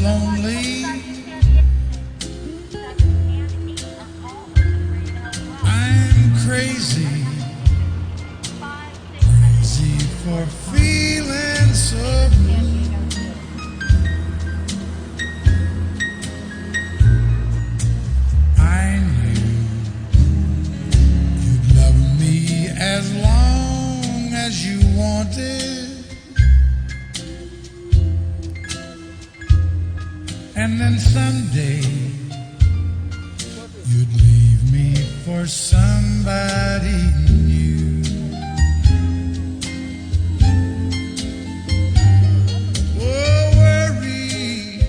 lonely. I'm crazy, crazy for feeling so blue. I knew you'd love me as long as you wanted, and then someday you'd leave me for somebody new. Oh, worry,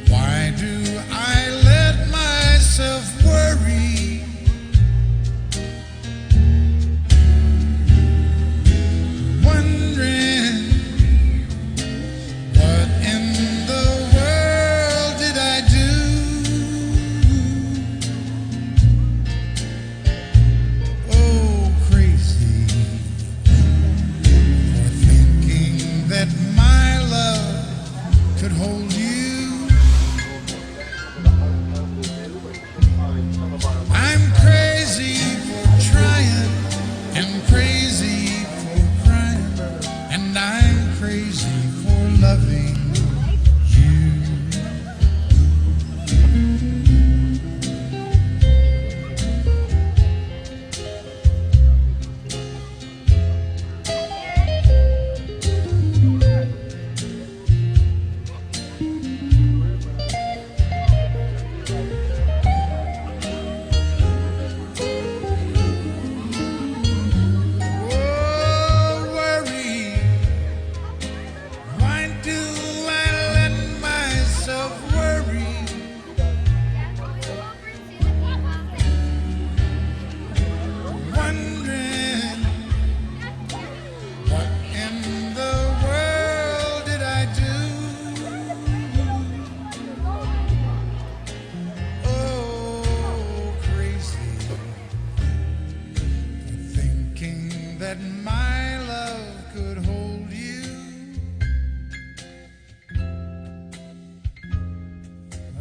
why do I let myself worry? Wondering what in the world did I do? Oh, crazy for thinking that my love could hold you. I'm crazy for trying and crazy for crying, and I'm crazy for loving you. Oh, worry, why do I let myself worry? Wondering what in the world did I do? Oh, crazy for thinking that my love could hold you.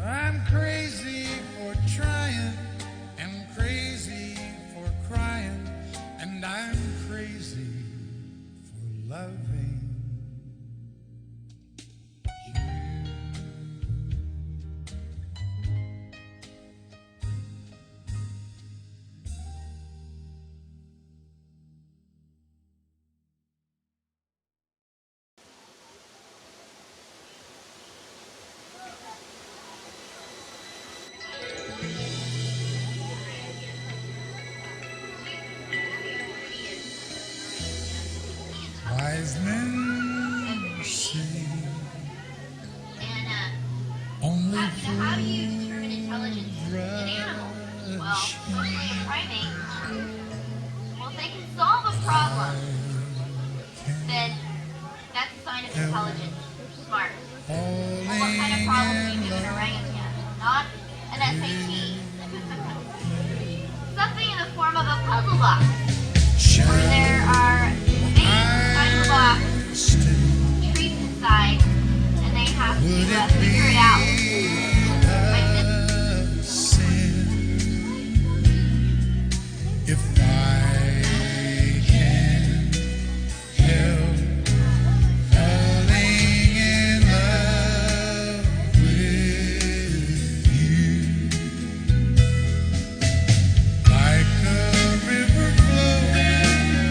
I'm crazy for trying and crazy for crying, and I'm crazy for loving. Wise men say only So how do you determine intelligence in an animal? Well, rush looking at primates, well, if they can solve a problem, then that's a sign of intelligence. Smart. Well, what kind of problem do you give an orangutan? Not an SAT. Something in the form of a puzzle box, where there are main kind of box, treats inside, and they have to figure it out. Like this. If I can help falling in love with you, like a river flowing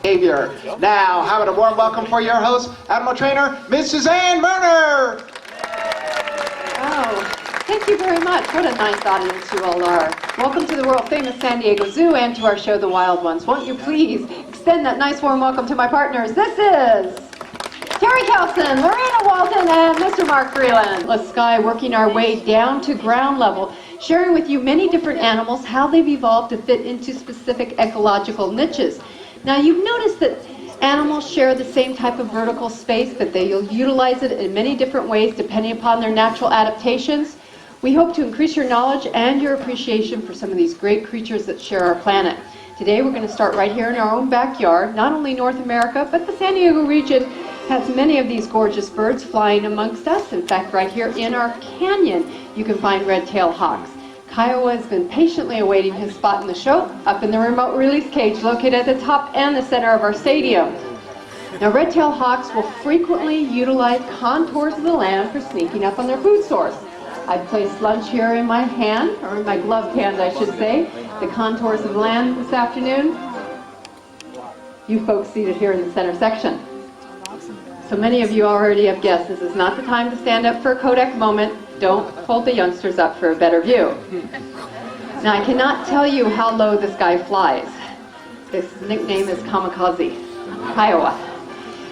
Behavior. Now, how about a warm welcome for your host, animal trainer, Miss Suzanne Merner. Oh, thank you very much. What a nice audience you all are. Welcome to the world-famous San Diego Zoo and to our show, The Wild Ones. Won't you please extend that nice warm welcome to my partners. This is Terry Kelson, Lorena Walton, and Mr. Mark Freeland. Let's Sky, working our way down to ground level, sharing with you many different animals, how they've evolved to fit into specific ecological niches. Now, you've noticed that animals share the same type of vertical space, but they'll utilize it in many different ways depending upon their natural adaptations. We hope to increase your knowledge and your appreciation for some of these great creatures that share our planet. Today we're going to start right here in our own backyard. Not only North America, but the San Diego region has many of these gorgeous birds flying amongst us. In fact, right here in our canyon, you can find red-tailed hawks. Kiowa has been patiently awaiting his spot in the show, up in the remote release cage located at the top and the center of our stadium. Now, red-tailed hawks will frequently utilize contours of the land for sneaking up on their food source. I've placed lunch here in my hand, or in my gloved hand, I should say, the contours of the land this afternoon. You folks seated here in the center section. So many of you already have guessed this is not the time to stand up for a Kodak moment. Don't hold the youngsters up for a better view. Now, I cannot tell you how low this guy flies. His nickname is Kamikaze, Kiowa.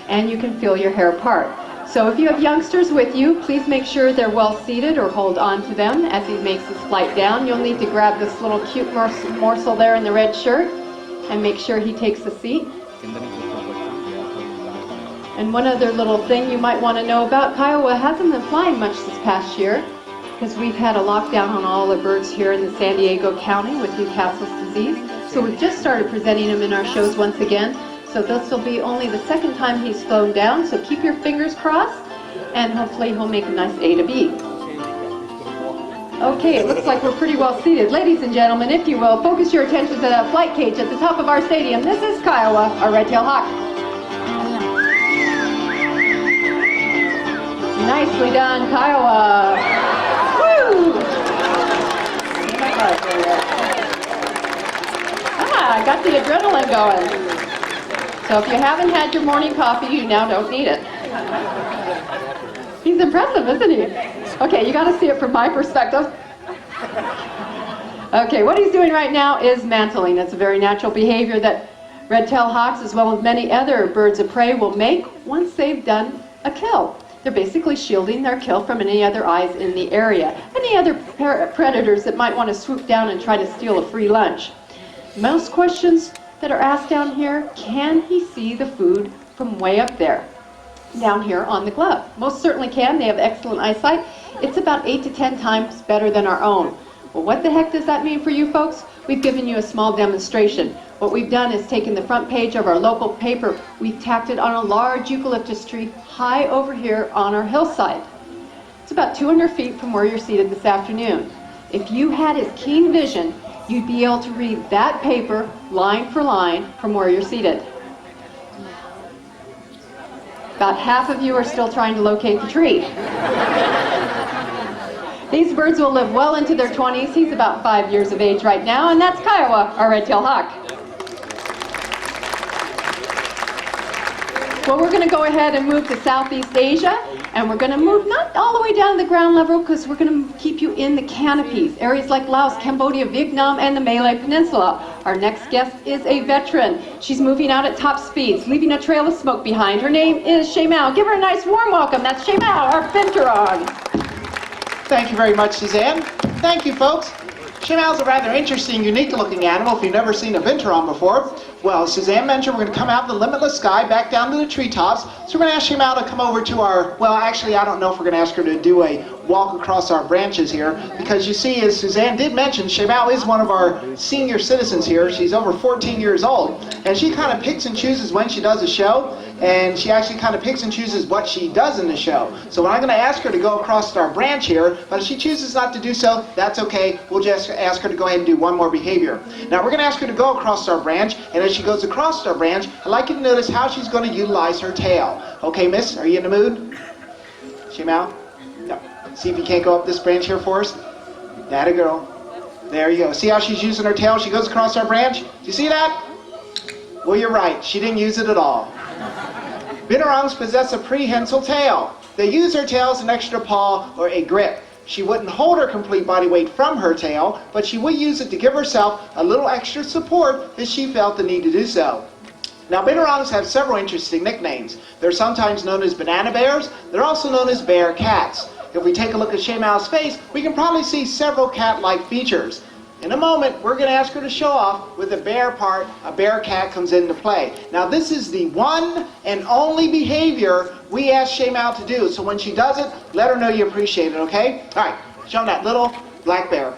And you can feel your hair part. So if you have youngsters with you, please make sure they're well seated or hold on to them as he makes his flight down. You'll need to grab this little cute morsel there in the red shirt and make sure he takes a seat. And one other little thing you might want to know about, Kiowa hasn't been flying much this past year because we've had a lockdown on all the birds here in the San Diego County with Newcastle's disease. So we've just started presenting him in our shows once again. So this will be only the second time he's flown down. So keep your fingers crossed and hopefully he'll make a nice A to B. Okay, it looks like we're pretty well seated. Ladies and gentlemen, if you will, focus your attention to that flight cage at the top of our stadium. This is Kiowa, our red-tailed hawk. Nicely done, Kiowa. Woo! I got the adrenaline going. So if you haven't had your morning coffee, you now don't need it. He's impressive, isn't he? Okay, you got to see it from my perspective. Okay, what he's doing right now is mantling. It's a very natural behavior that red-tailed hawks, as well as many other birds of prey, will make once they've done a kill. They're basically shielding their kill from any other eyes in the area, any other predators that might want to swoop down and try to steal a free lunch. Most questions that are asked down here, can he see the food from way up there, down here on the glove? Most certainly can. They have excellent eyesight. It's about 8 to 10 times better than our own. Well, what the heck does that mean for you folks? We've given you a small demonstration. What we've done is taken the front page of our local paper, we've tacked it on a large eucalyptus tree high over here on our hillside. It's about 200 feet from where you're seated this afternoon. If you had his keen vision, you'd be able to read that paper line for line from where you're seated. About half of you are still trying to locate the tree. These birds will live well into their 20s. He's about 5 years of age right now, and that's Kiowa, our red-tailed hawk. Well, we're going to go ahead and move to Southeast Asia, and we're going to move not all the way down to the ground level because we're going to keep you in the canopies, areas like Laos, Cambodia, Vietnam, and the Malay Peninsula. Our next guest is a veteran. She's moving out at top speeds, leaving a trail of smoke behind. Her name is Shaymao. Give her a nice warm welcome. That's Shaymao, our Binturong. Thank you very much, Suzanne. Thank you, folks. Shaymao is a rather interesting, unique-looking animal if you've never seen a Binturong before. Well, as Suzanne mentioned, we're going to come out in the limitless sky, back down to the treetops. So we're going to ask Shaymao to come over to our, well, actually, I don't know if we're going to ask her to do a walk across our branches here, because you see, as Suzanne did mention, Shaymao is one of our senior citizens here. She's over 14 years old, and she kind of picks and chooses when she does a show, and she actually kind of picks and chooses what she does in the show. So I'm going to ask her to go across our branch here, but if she chooses not to do so, that's okay. We'll just ask her to go ahead and do one more behavior. Now, we're going to ask her to go across our branch, and as she goes across our branch, I'd like you to notice how she's going to utilize her tail. Okay, miss, are you in the mood? Shaymao? No. See if you can't go up this branch here for us. That a girl. There you go. See how she's using her tail? She goes across our branch. Do you see that? Well, you're right. She didn't use it at all. Binorongs possess a prehensile tail. They use their tail as an extra paw or a grip. She wouldn't hold her complete body weight from her tail, but she would use it to give herself a little extra support if she felt the need to do so. Now, binorongs have several interesting nicknames. They're sometimes known as banana bears. They're also known as bear cats. If we take a look at Shaymal's face, we can probably see several cat-like features. In a moment, we're going to ask her to show off with the bear part. A bear cat comes into play. Now, this is the one and only behavior we ask Shaymal to do. So when she does it, let her know you appreciate it, okay? All right, show them that little black bear.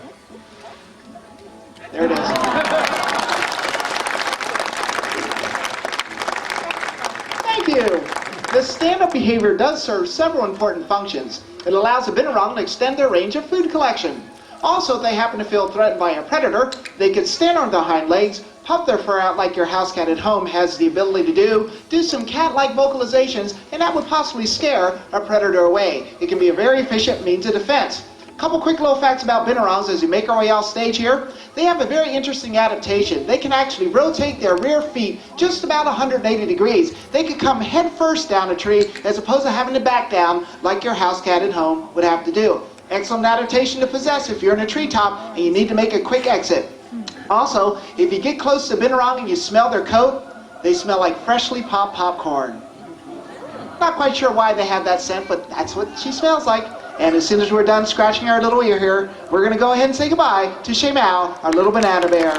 There it is. Thank you. The stand-up behavior does serve several important functions. It allows a binorong to extend their range of food collection. Also, if they happen to feel threatened by a predator, they could stand on their hind legs, puff their fur out like your house cat at home has the ability to do some cat-like vocalizations, and that would possibly scare a predator away. It can be a very efficient means of defense. A couple quick little facts about binorongs as we make our way off stage here. They have a very interesting adaptation. They can actually rotate their rear feet just about 180 degrees. They could come head first down a tree as opposed to having to back down like your house cat at home would have to do. Excellent adaptation to possess if you're in a treetop and you need to make a quick exit. Also, if you get close to binorong and you smell their coat, they smell like freshly popped popcorn. Not quite sure why they have that scent, but that's what she smells like. And as soon as we're done scratching our little ear here, we're going to go ahead and say goodbye to Shaymal, our little banana bear.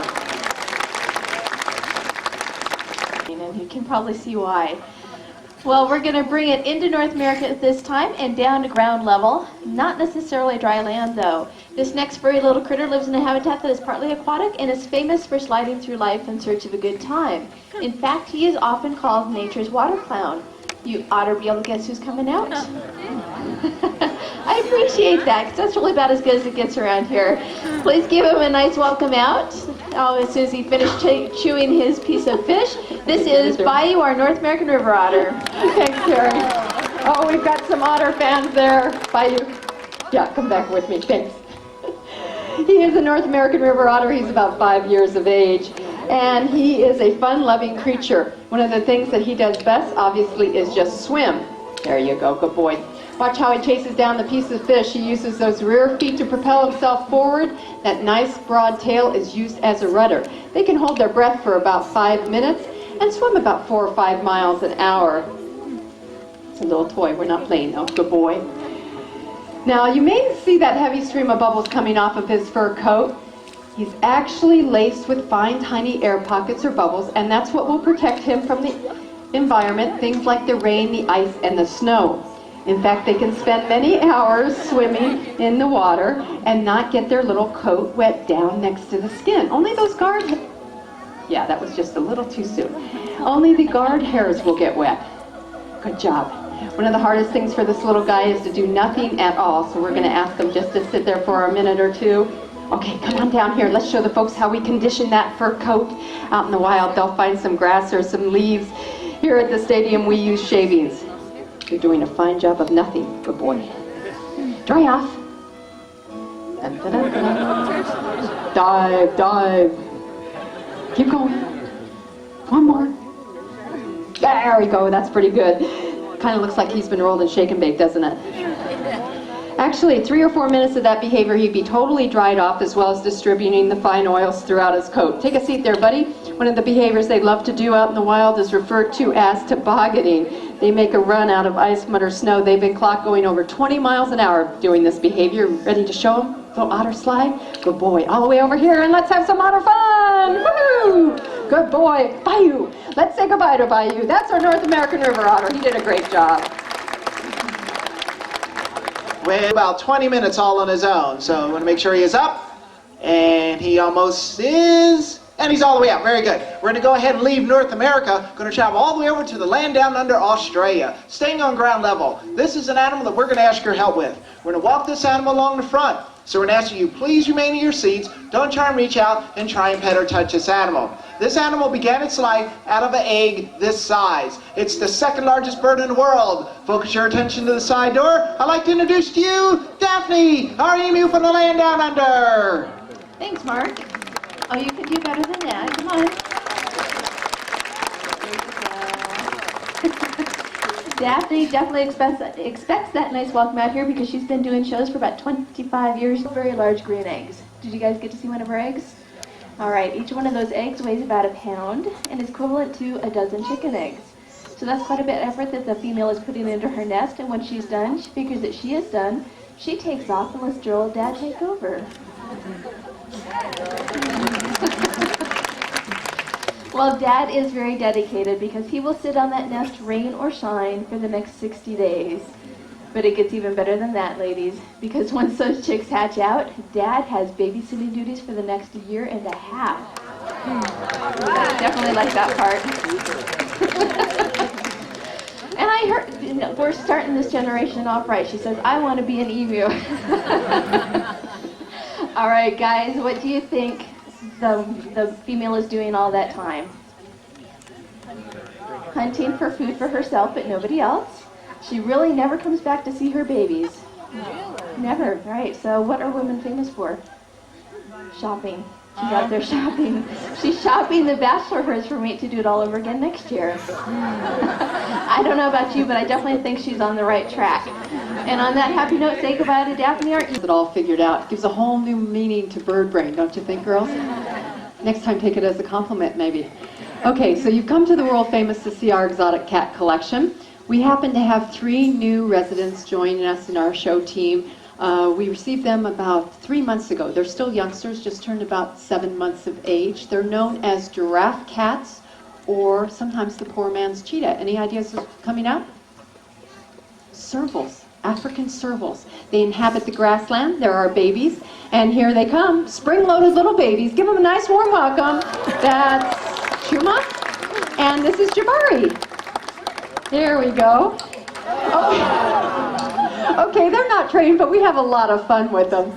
And you can probably see why. Well, we're going to bring it into North America at this time and down to ground level. Not necessarily dry land, though. This next furry little critter lives in a habitat that is partly aquatic and is famous for sliding through life in search of a good time. In fact, he is often called nature's water clown. You ought to be able to guess who's coming out. I appreciate that, because that's really about as good as it gets around here. Please give him a nice welcome out. Oh, as soon as he finished chewing his piece of fish. This is Bayou, our North American river otter. Thanks, Terry. Oh, we've got some otter fans there. Bayou. Yeah, come back with me. Thanks. He is a North American river otter. He's about 5 years of age. And he is a fun-loving creature. One of the things that he does best, obviously, is just swim. There you go, good boy. Watch how he chases down the piece of fish. He uses those rear feet to propel himself forward. That nice broad tail is used as a rudder. They can hold their breath for about 5 minutes and swim about 4 or 5 miles an hour. It's a little toy. We're not playing though. Good boy. Now, you may see that heavy stream of bubbles coming off of his fur coat. He's actually laced with fine, tiny air pockets or bubbles, and that's what will protect him from the environment, things like the rain, the ice, and the snow. In fact, they can spend many hours swimming in the water and not get their little coat wet down next to the skin. Only those yeah, that was just a little too soon. Only the guard hairs will get wet. Good job. One of the hardest things for this little guy is to do nothing at all, so we're going to ask him just to sit there for a minute or two. Okay, come on down here. Let's show the folks how we condition that fur coat. Out in the wild, they'll find some grass or some leaves. Here at the stadium, we use shavings. You're doing a fine job of nothing. Good boy. Dry off. Dun, dun, dun, dun. Dive, dive. Keep going. One more. There we go. That's pretty good. Kind of looks like he's been rolled and shake and bake, doesn't it? Actually, 3 or 4 minutes of that behavior, he'd be totally dried off, as well as distributing the fine oils throughout his coat. Take a seat there, buddy. One of the behaviors they love to do out in the wild is referred to as tobogganing. They make a run out of ice, mud, or snow. They've been clocked going over 20 miles an hour doing this behavior. Ready to show them? Little otter slide? Good boy. All the way over here, and let's have some otter fun! Woohoo! Good boy. Bayou. Let's say goodbye to Bayou. That's our North American river otter. He did a great job. Well, about 20 minutes all on his own, so I want to make sure he is up, and he almost is, and he's all the way up. Very good. We're going to go ahead and leave North America, going to travel all the way over to the land down under Australia, staying on ground level. This is an animal that we're going to ask your help with. We're going to walk this animal along the front. So we're going to ask you, please remain in your seats. Don't try and reach out and try and pet or touch this animal. This animal began its life out of an egg this size. It's the second largest bird in the world. Focus your attention to the side door. I'd like to introduce to you Daphne, our emu from the land down under. Thanks, Mark. Oh, you can do better than that. Come on. Daphne definitely expects that nice welcome out here because she's been doing shows for about 25 years. Very large green eggs. Did you guys get to see one of her eggs? All right, each one of those eggs weighs about a pound and is equivalent to a dozen chicken eggs. So that's quite a bit of effort that the female is putting into her nest, and when she's done, she figures that she is done, she takes off and lets Joel Dad take over. Well, Dad is very dedicated because he will sit on that nest rain or shine for the next 60 days. But it gets even better than that, ladies, because once those chicks hatch out, Dad has babysitting duties for the next year and a half. I definitely like that part. And I heard, we're starting this generation off right. She says, I want to be an emu. All right, guys, what do you think the female is doing all that time? Hunting for food for herself, but nobody else. She really never comes back to see her babies. Never, right? So what are women famous for? Shopping. She's out there shopping. She's shopping the bachelor herds for me to do it all over again next year. I don't know about you, but I definitely think she's on the right track. And on that happy note, say goodbye to Daphne. It all figured out. Gives a whole new meaning to bird brain, don't you think, girls? Next time, take it as a compliment, maybe. Okay, so you've come to the world famous to see our exotic cat collection. We happen to have 3 new residents joining us in our show team. We received them about 3 months ago. They're still youngsters, just turned about 7 months of age. They're known as giraffe cats, or sometimes the poor man's cheetah. Any ideas of coming up? Servals, African servals. They inhabit the grassland. They're our babies. And here they come, spring-loaded little babies. Give them a nice warm welcome. That's Shuma, and this is Jabari. There we go. Okay, they're not trained, but we have a lot of fun with them.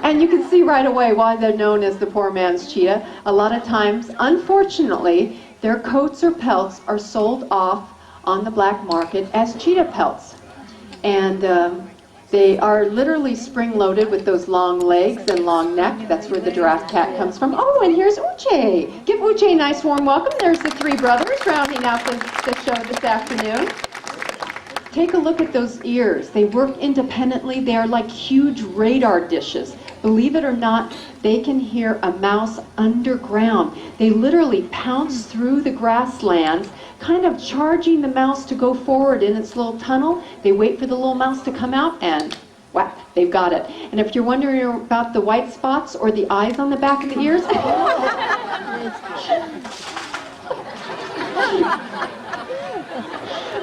And you can see right away why they're known as the poor man's cheetah. A lot of times, unfortunately, their coats or pelts are sold off on the black market as cheetah pelts. And they are literally spring-loaded with those long legs and long neck. That's where the giraffe cat comes from. Oh, and here's Uche. Give Uche a nice warm welcome. There's the 3 brothers rounding out the show this afternoon. Take a look at those ears. They work independently. They are like huge radar dishes. Believe it or not, they can hear a mouse underground. They literally pounce through the grasslands, kind of charging the mouse to go forward in its little tunnel. They wait for the little mouse to come out and whack, they've got it. And if you're wondering about the white spots or the eyes on the back of the ears,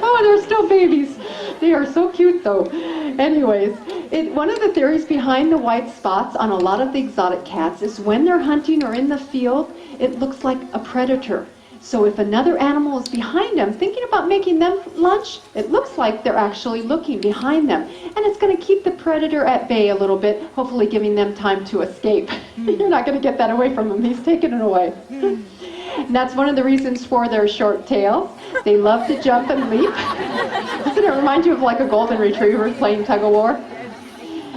oh, they're still babies. They are so cute though. Anyways, one of the theories behind the white spots on a lot of the exotic cats is when they're hunting or in the field, it looks like a predator. So if another animal is behind them, thinking about making them lunch, it looks like they're actually looking behind them. And it's going to keep the predator at bay a little bit, hopefully giving them time to escape. You're not going to get that away from him. He's taking it away. And that's one of the reasons for their short tails. They love to jump and leap. Doesn't it remind you of like a golden retriever playing tug-of-war?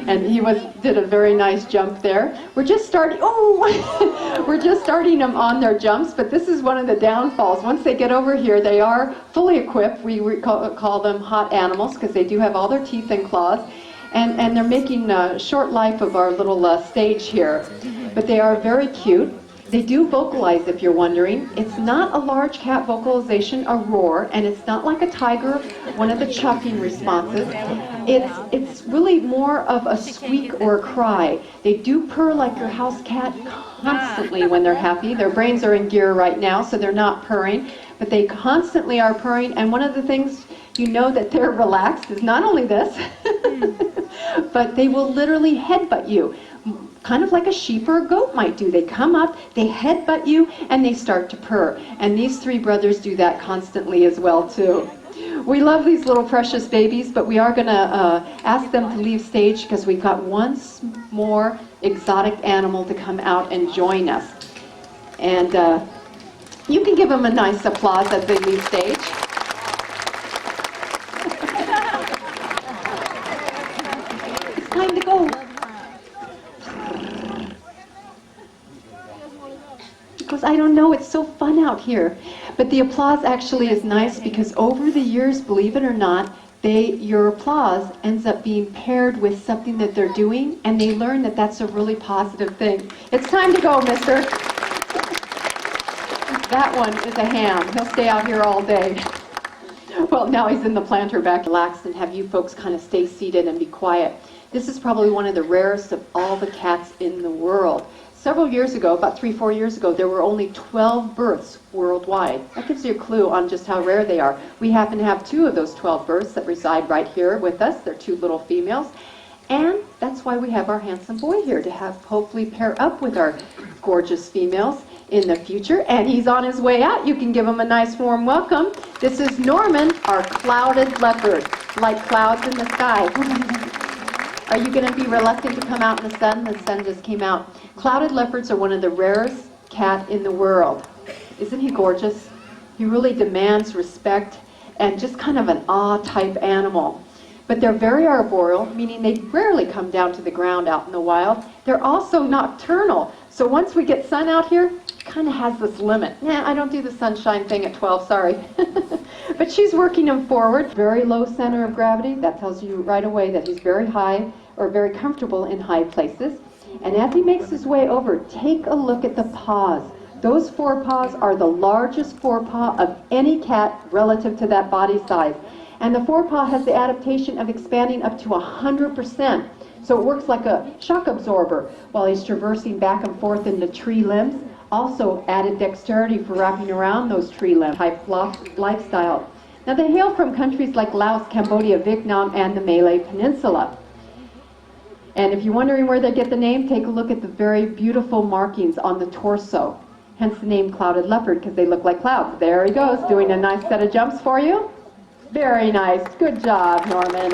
And he did a very nice jump there. We're just starting them on their jumps, but this is one of the downfalls. Once they get over here, they are fully equipped. We call them hot animals because they do have all their teeth and claws. And they're making a short life of our little stage here. But they are very cute. They do vocalize, if you're wondering. It's not a large cat vocalization, a roar, and it's not like a tiger, one of the chucking responses. It's really more of a squeak or a cry. They do purr like your house cat constantly when they're happy. Their brains are in gear right now, so they're not purring, but they constantly are purring. And one of the things you know that they're relaxed is not only this, but they will literally headbutt you. Kind of like a sheep or a goat might do. They come up, they headbutt you, and they start to purr. And these 3 brothers do that constantly as well, too. We love these little precious babies, but we are going to ask them to leave stage because we've got one more exotic animal to come out and join us. And you can give them a nice applause as they leave stage. It's time to go. Because I don't know, it's so fun out here. But the applause actually is nice because over the years, believe it or not, your applause ends up being paired with something that they're doing, and they learn that that's a really positive thing. It's time to go, mister. That one is a ham. He'll stay out here all day. Well, now he's in the planter back, relaxed, and have you folks kind of stay seated and be quiet. This is probably one of the rarest of all the cats in the world. Several years ago, about 3-4 years ago, there were only 12 births worldwide. That gives you a clue on just how rare they are. We happen to have 2 of those 12 births that reside right here with us. They're 2 little females. And that's why we have our handsome boy here to have hopefully pair up with our gorgeous females in the future. And he's on his way out. You can give him a nice warm welcome. This is Norman, our clouded leopard, like clouds in the sky. Are you going to be reluctant to come out in the sun? The sun just came out. Clouded leopards are one of the rarest cat in the world. Isn't he gorgeous? He really demands respect and just kind of an awe-type animal. But they're very arboreal, meaning they rarely come down to the ground out in the wild. They're also nocturnal. So once we get sun out here, it kind of has this limit. Nah, I don't do the sunshine thing at 12, sorry. But she's working him forward. Very low center of gravity. That tells you right away that he's very high or very comfortable in high places. And as he makes his way over, take a look at the paws. Those forepaws are the largest forepaw of any cat relative to that body size. And the forepaw has the adaptation of expanding up to 100%. So it works like a shock absorber while he's traversing back and forth in the tree limbs. Also added dexterity for wrapping around those tree limbs. Type lifestyle. Now they hail from countries like Laos, Cambodia, Vietnam, and the Malay Peninsula. And if you're wondering where they get the name, take a look at the very beautiful markings on the torso. Hence the name clouded leopard, because they look like clouds. There he goes, doing a nice set of jumps for you. Very nice. Good job, Norman.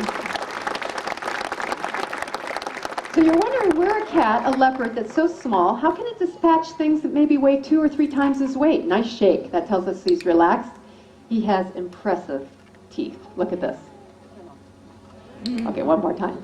So you're wondering where a cat, a leopard that's so small, how can it dispatch things that maybe weigh 2 or 3 times his weight? Nice shake. That tells us he's relaxed. He has impressive teeth. Look at this. Okay, one more time.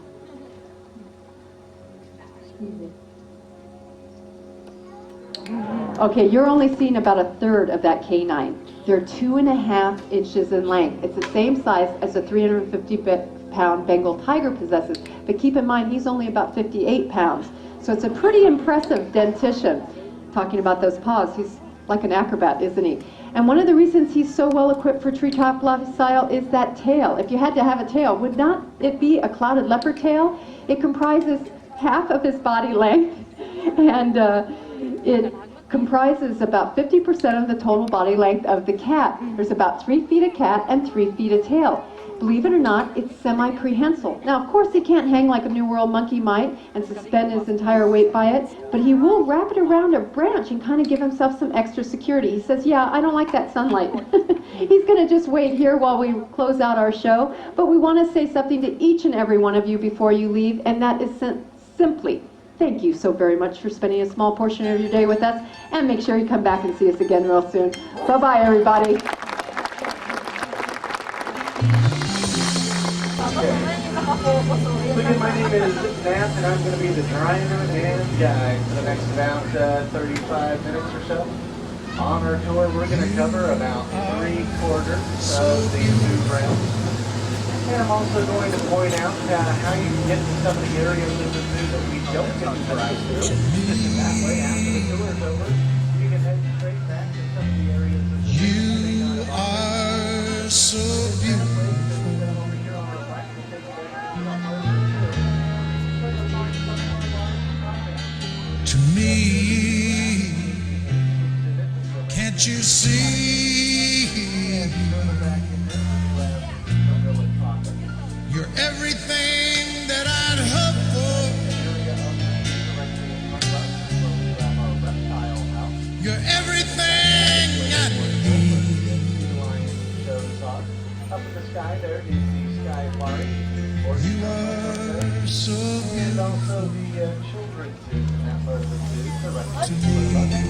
Okay, you're only seeing about 1/3 of that canine. They're 2.5 inches in length. It's the same size as a 350-pound Bengal tiger possesses, but keep in mind he's only about 58 pounds. So it's a pretty impressive dentition. Talking about those paws, he's like an acrobat, isn't he? And one of the reasons he's so well equipped for treetop lifestyle is that tail. If you had to have a tail, would not it be a clouded leopard tail? It comprises half of his body length, and it comprises about 50% of the total body length of the cat. There's about 3 feet of cat and 3 feet of tail. Believe it or not, it's semi-prehensile. Now, of course, he can't hang like a New World monkey might and suspend his entire weight by it, but he will wrap it around a branch and kind of give himself some extra security. He says, yeah, I don't like that sunlight. He's going to just wait here while we close out our show, but we want to say something to each and every one of you before you leave, and that is simply, thank you so very much for spending a small portion of your day with us, and make sure you come back and see us again real soon. Bye-bye, everybody. Again, my name is Nat, and I'm going to be the driver and guide for the next about 35 minutes or so. On our tour, we're going to cover about 3/4 of the zoo trail. And I'm also going to point out how you can get to some of the areas of the zoo that we don't get to drive through. And that way, after the tour is over, you can head straight back to some of the areas of the zoo. You are so beautiful to me. Can't you see? You're everything that I'd hope for. You're everything I need. side there is the Sky Park, or You are so and also beautiful the children's zoo in that part of the zoo, the rest to of the me.